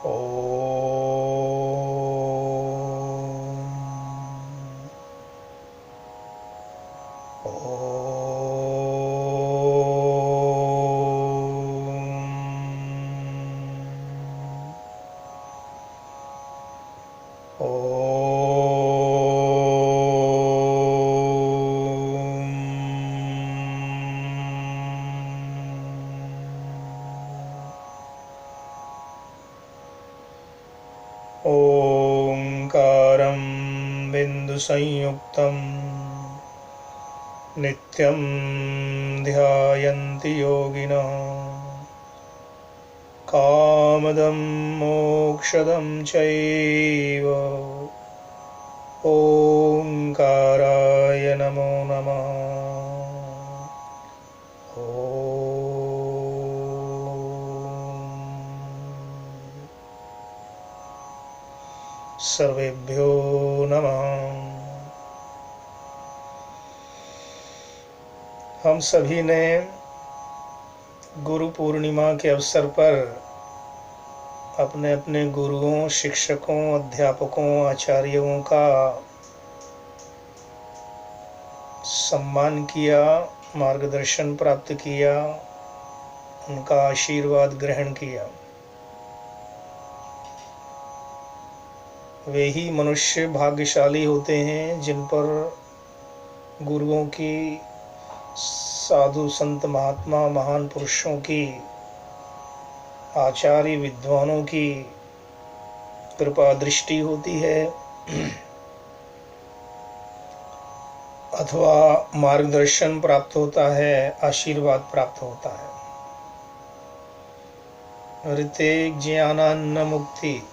ओंकारं बिन्दुसंयुक्तं नित्यं ध्यायन्ति योगिनः कामदं मोक्षदं चैव। ओंकाराय नमो नमः। सर्वेभ्यो नमः। हम सभी ने गुरु पूर्णिमा के अवसर पर अपने अपने गुरुओं, शिक्षकों, अध्यापकों, आचार्यों का सम्मान किया, मार्गदर्शन प्राप्त किया, उनका आशीर्वाद ग्रहण किया। वे ही मनुष्य भाग्यशाली होते हैं जिन पर गुरुओं की, साधु संत महात्मा महान पुरुषों की, आचार्य विद्वानों की कृपा दृष्टि होती है अथवा मार्गदर्शन प्राप्त होता है, आशीर्वाद प्राप्त होता है। ऋते ज्ञानान्न मुक्ति।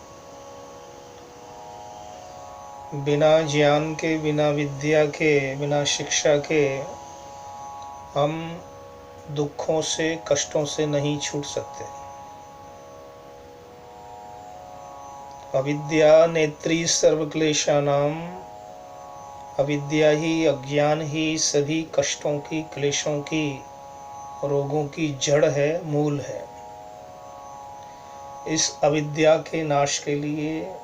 बिना ज्ञान के, बिना विद्या के, बिना शिक्षा के हम दुखों से, कष्टों से नहीं छूट सकते। अविद्या नेत्री सर्वक्लेशानाम। अविद्या ही, अज्ञान ही सभी कष्टों की, क्लेशों की, रोगों की जड़ है, मूल है। इस अविद्या के नाश के लिए,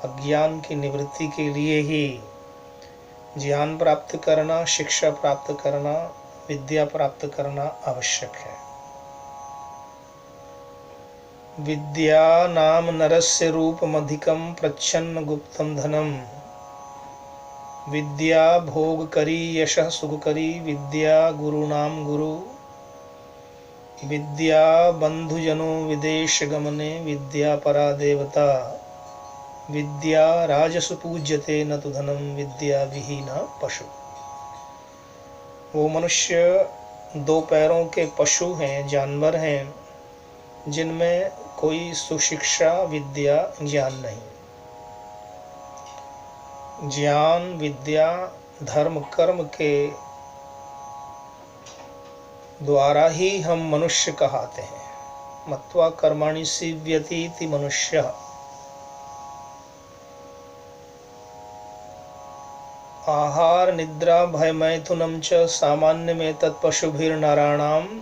अज्ञान की निवृत्ति के लिए ही ज्ञान प्राप्त करना, शिक्षा प्राप्त करना, विद्या प्राप्त करना आवश्यक है। विद्या नाम नरस्य रूपमधिकं प्रच्छन्न गुप्तं धनम। विद्या भोग करी, यशः सुख करी, विद्या गुरु नाम गुरु। विद्या बंधुजनों विदेश गमने, विद्या परा देवता। विद्या राजसु पूज्यते न तो धनम, विद्या विहीना पशु। वो मनुष्य दो पैरों के पशु हैं, जानवर हैं, जिनमें कोई सुशिक्षा, विद्या, ज्ञान नहीं। ज्ञान, विद्या, धर्म, कर्म के द्वारा ही हम मनुष्य कहलाते हैं। मत्वा कर्माणि सीव्यति इति मनुष्यः। आहार निद्रा भय मैथुनं च सामान्यमेतत् पशुभिर्नराणां।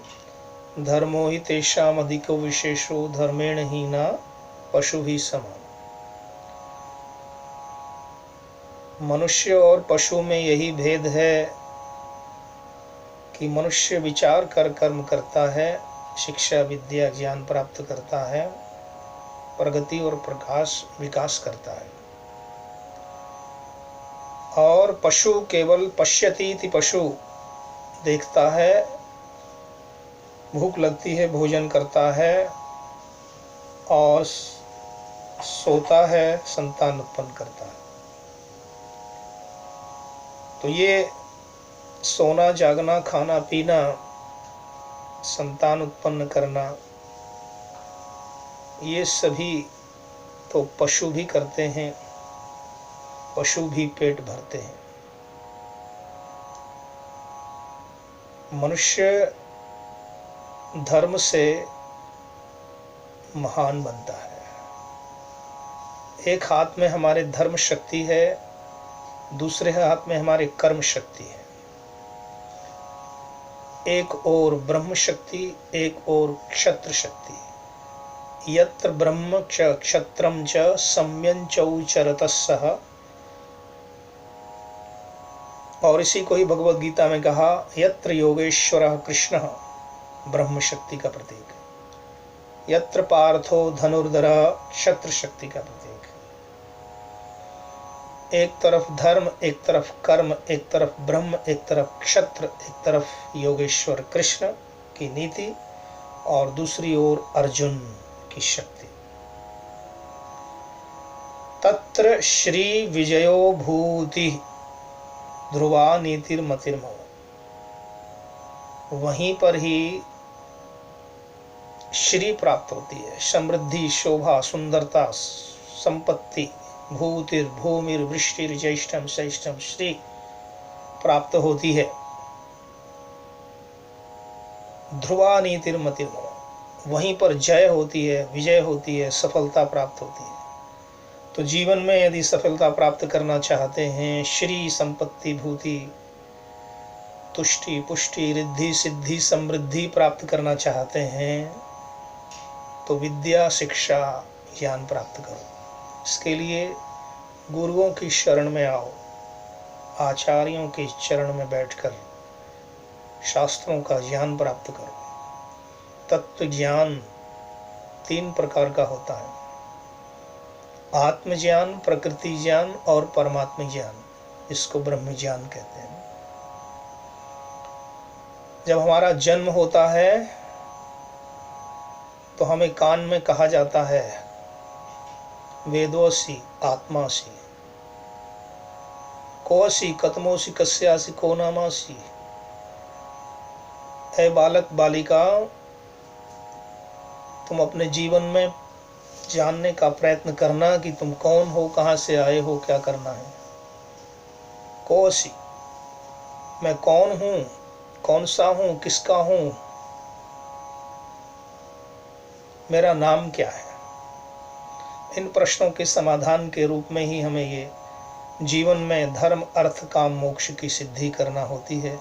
धर्मो हि तेषाम् अधिको विशेषो, धर्मेण हीना पशुभिः समान। मनुष्य और पशु में यही भेद है कि मनुष्य विचार कर कर्म करता है, शिक्षा, विद्या, ज्ञान प्राप्त करता है, प्रगति और प्रकाश, विकास करता है। और पशु केवल पश्यति इति, पशु देखता है, भूख लगती है भोजन करता है और सोता है, संतान उत्पन्न करता है। तो ये सोना, जागना, खाना पीना, संतान उत्पन्न करना, ये सभी तो पशु भी करते हैं, पशु भी पेट भरते हैं। मनुष्य धर्म से महान बनता है। एक हाथ में हमारे धर्म शक्ति है, दूसरे हाथ में हमारे कर्म शक्ति है। एक और ब्रह्म शक्ति, एक और क्षत्र शक्ति। यत्र ब्रह्म क्षत्रम च सम्यं चौचरतः सः। और इसी को ही भगवद गीता में कहा, यत्र योगेश्वरः कृष्णः, ब्रह्म शक्ति का प्रतीक। यत्र पार्थो धनुर्धरः, क्षत्र शक्ति का प्रतीक। एक तरफ धर्म, एक तरफ कर्म, एक तरफ ब्रह्म, एक तरफ क्षत्र, एक तरफ योगेश्वर कृष्ण की नीति, और दूसरी ओर अर्जुन की शक्ति। तत्र श्री विजयो भूति ध्रुवा नीतिर्मतिर्मम। वहीं पर ही श्री प्राप्त होती है, समृद्धि, शोभा, सुंदरता, संपत्ति। भूतिर भूमिर वृष्टिर ज्येष्ठम श्रेष्ठम श्री प्राप्त होती है। ध्रुवा नीतिर्मतिर्मम, वहीं पर जय होती है, विजय होती है, सफलता प्राप्त होती है। तो जीवन में यदि सफलता प्राप्त करना चाहते हैं, श्री, संपत्ति, भूति, तुष्टि, पुष्टि, रिद्धि, सिद्धि, समृद्धि प्राप्त करना चाहते हैं, तो विद्या, शिक्षा, ज्ञान प्राप्त करो। इसके लिए गुरुओं की शरण में आओ, आचार्यों के चरण में बैठकर शास्त्रों का ज्ञान प्राप्त करो। तत्व ज्ञान 3 प्रकार का होता है, आत्मज्ञान, प्रकृति ज्ञान और परमात्म ज्ञान, इसको ब्रह्म ज्ञान कहते हैं। जब हमारा जन्म होता है तो हमें कान में कहा जाता है, वेदोसी आत्मासी, कोसी कतमोसी कस्यासी को नामासी। ऐ बालक बालिका, तुम अपने जीवन में जानने का प्रयत्न करना कि तुम कौन हो, कहाँ से आए हो, क्या करना है। कोसी, मैं कौन हूँ, कौन सा हूँ, किसका हूँ, मेरा नाम क्या है। इन प्रश्नों के समाधान के रूप में ही हमें ये जीवन में धर्म, अर्थ, काम, मोक्ष की सिद्धि करना होती है।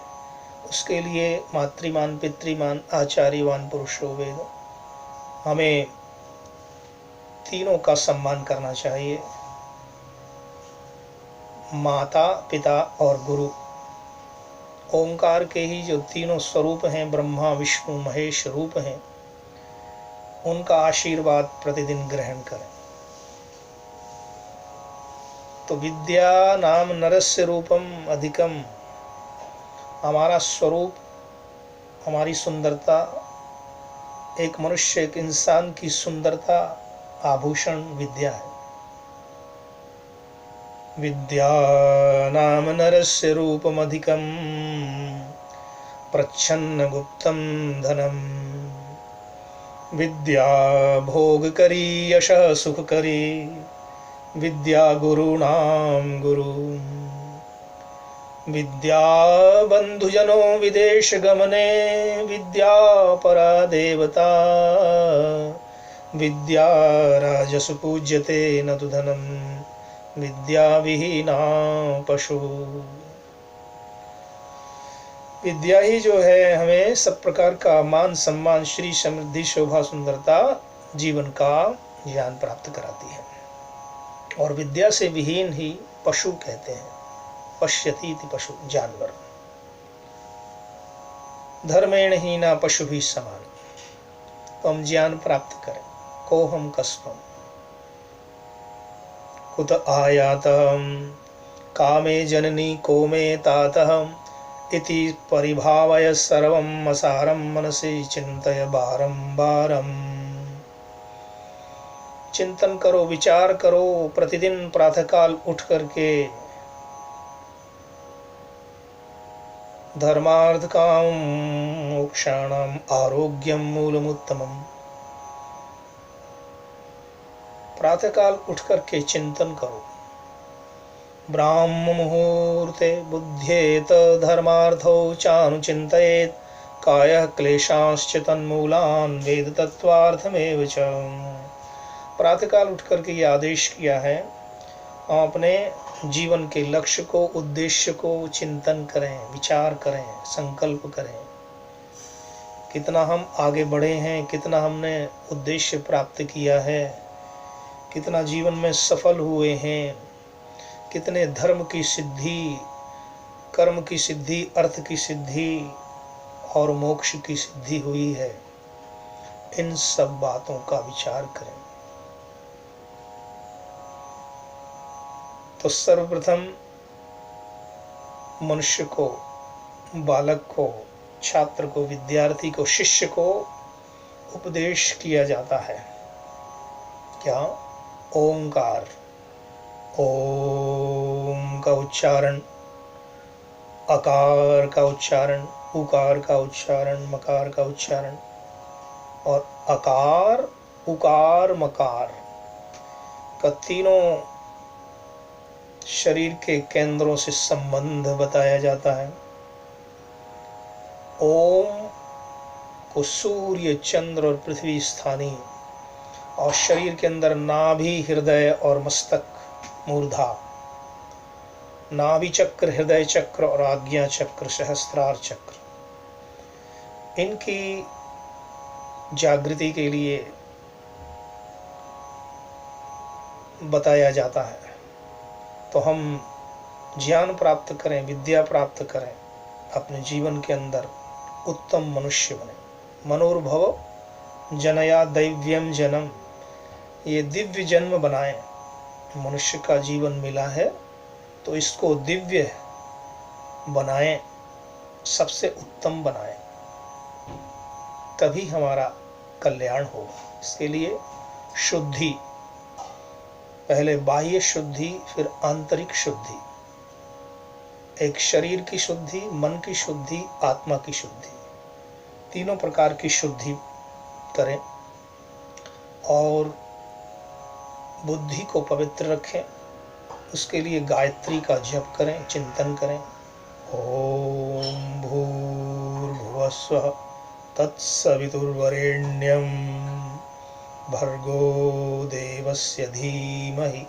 उसके लिए मातृमान, पितृमान, आचार्यवान पुरुषो वेद, हमें तीनों का सम्मान करना चाहिए। माता, पिता और गुरु, ओंकार के ही जो तीनों स्वरूप हैं, ब्रह्मा, विष्णु, महेश रूप हैं, उनका आशीर्वाद प्रतिदिन ग्रहण करें। तो विद्या नाम नरस्य रूपम अधिकम, हमारा स्वरूप, हमारी सुंदरता, एक मनुष्य, एक इंसान की सुंदरता, आभूषण विद्या है। विद्या नाम नरस्य रूपम अधिकम प्रच्छन्न गुप्तम धनम। विद्या भोग करी यशः सुख करी, विद्या गुरुणाम गुरु। विद्या बंधुजनो विदेश गमने, विद्या परा देवता। विद्या राजसु पूज्यते न तु धनम, विद्या विहीना पशु। विद्या ही जो है हमें सब प्रकार का मान, सम्मान, श्री, समृद्धि, शोभा, सुंदरता, जीवन का ज्ञान प्राप्त कराती है। और विद्या से विहीन ही पशु कहते हैं, पश्यति इति पशु, जानवर। धर्मेण हीना पशु भी समान। तो हम ज्ञान प्राप्त करें। कोहम कस्मम कुत आयातम कामे जननी को मे तातहम इति परिभावय सर्वम असारम मनसि चिंतय बारंबारम। चिंतन करो, विचार करो, प्रतिदिन प्रातःकाल उठ करके धर्मार्थ काम मोक्षाणाम आरोग्यम मूलमुत्तमम। प्रातःकाल उठ करके चिंतन करो। ब्राह्म मुहूर्ते बुध्येत धर्मार्थौ चानुचिन्तयेत्, कायः क्लेशांश्च तन्मूलान् वेद तत्त्वार्थमेव च। प्रातःकाल उठ करके ये आदेश किया है, हम अपने जीवन के लक्ष्य को, उद्देश्य को चिंतन करें, विचार करें, संकल्प करें कितना हम आगे बढ़े हैं, कितना हमने उद्देश्य प्राप्त किया है, कितना जीवन में सफल हुए हैं, कितने धर्म की सिद्धि, कर्म की सिद्धि, अर्थ की सिद्धि और मोक्ष की सिद्धि हुई है, इन सब बातों का विचार करें। तो सर्वप्रथम मनुष्य को, बालक को, छात्र को, विद्यार्थी को, शिष्य को उपदेश किया जाता है। क्या? ओंकार। ओम का उच्चारण, अकार का उच्चारण, उकार का उच्चारण, मकार का उच्चारण और अकार, उकार, मकार का तीनों शरीर के केंद्रों से संबंध बताया जाता है। ओम को सूर्य, चंद्र और पृथ्वी स्थानीय, और शरीर के अंदर नाभि, हृदय और मस्तक, मूर्धा, नाभि चक्र, हृदय चक्र और आज्ञा चक्र, सहस्त्रार चक्र, इनकी जागृति के लिए बताया जाता है। तो हम ज्ञान प्राप्त करें, विद्या प्राप्त करें, अपने जीवन के अंदर उत्तम मनुष्य बने। मनोर्भव जनया दैव्यम जन्म, ये दिव्य जन्म बनाएं। मनुष्य का जीवन मिला है तो इसको दिव्य बनाएं, सबसे उत्तम बनाएं, तभी हमारा कल्याण होगा। इसके लिए शुद्धि, पहले बाह्य शुद्धि, फिर आंतरिक शुद्धि, एक शरीर की शुद्धि, मन की शुद्धि, आत्मा की शुद्धि, तीनों प्रकार की शुद्धि करें और बुद्धि को पवित्र रखें। उसके लिए गायत्री का जप करें, चिंतन करें। ओम भूर्भुवस्वः तत्सवितुर्वरेण्यं भर्गो देवस्य धीमहि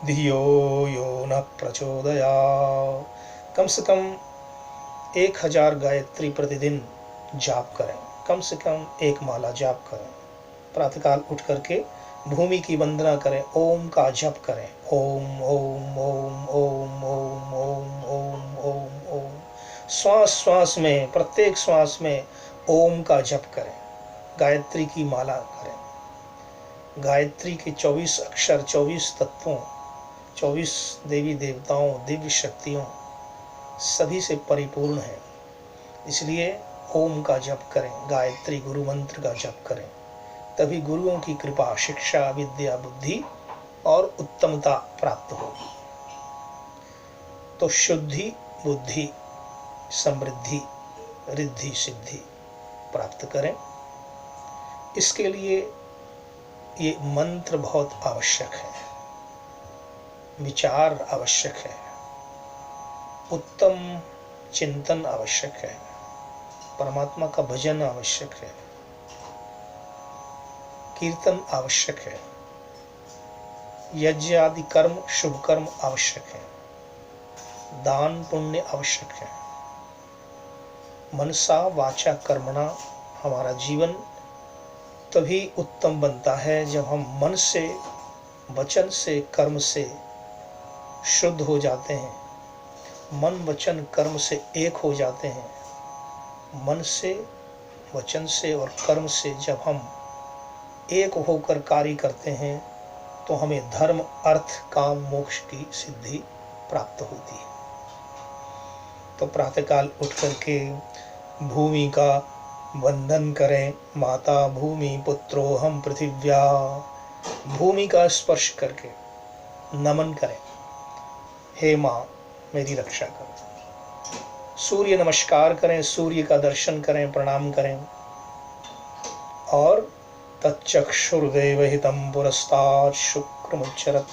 धियो यो न प्रचोदयात्। कम से कम 1000 गायत्री प्रतिदिन जाप करें, कम से कम 1 माला जाप करें। प्रातःकाल उठ करके भूमि की वंदना करें, ओम का जप करें। ओम ओम ओम ओम ओम ओम ओम ओम ओम, श्वास श्वास में, प्रत्येक श्वास में ओम का जप करें। गायत्री की माला करें। गायत्री के 24 अक्षर 24 तत्वों, 24 देवी देवताओं, दिव्य शक्तियों सभी से परिपूर्ण है। इसलिए ओम का जप करें, गायत्री गुरु मंत्र का जप करें, तभी गुरुओं की कृपा, शिक्षा, विद्या, बुद्धि और उत्तमता प्राप्त होगी। तो शुद्धि, बुद्धि, समृद्धि, रिद्धि, सिद्धि प्राप्त करें। इसके लिए ये मंत्र बहुत आवश्यक है, विचार आवश्यक है, उत्तम चिंतन आवश्यक है, परमात्मा का भजन आवश्यक है, कीर्तन आवश्यक है, यज्ञ आदि कर्म, शुभ कर्म आवश्यक है, दान पुण्य आवश्यक है। मनसा वाचा कर्मणा, हमारा जीवन तभी उत्तम बनता है जब हम मन से, वचन से, कर्म से शुद्ध हो जाते हैं। मन, वचन, कर्म से एक हो जाते हैं। मन से, वचन से और कर्म से जब हम एक होकर कार्य करते हैं तो हमें धर्म, अर्थ, काम, मोक्ष की सिद्धि प्राप्त होती है। तो प्रातःकाल उठ करके भूमि का वंदन करें। माता भूमि पुत्रो हम पृथिव्या, भूमि का स्पर्श करके नमन करें, हे माँ मेरी रक्षा करो। सूर्य नमस्कार करें, सूर्य का दर्शन करें, प्रणाम करें। और तच्चक्षुर्देवहितं पुरस्तात् शुक्रमुच्चरत्,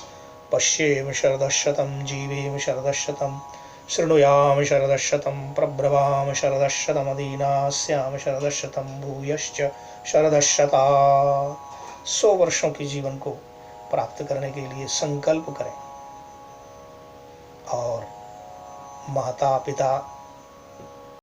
पश्येम शरदशतं जीवेम शरदशतं, शृणुयाम शरदशतं, प्रब्रवाम शरदशतं, अदीनास्याम शरदशतं, भूयश्च शरदशतात्। 100 वर्षों के जीवन को प्राप्त करने के लिए संकल्प करें और माता पिता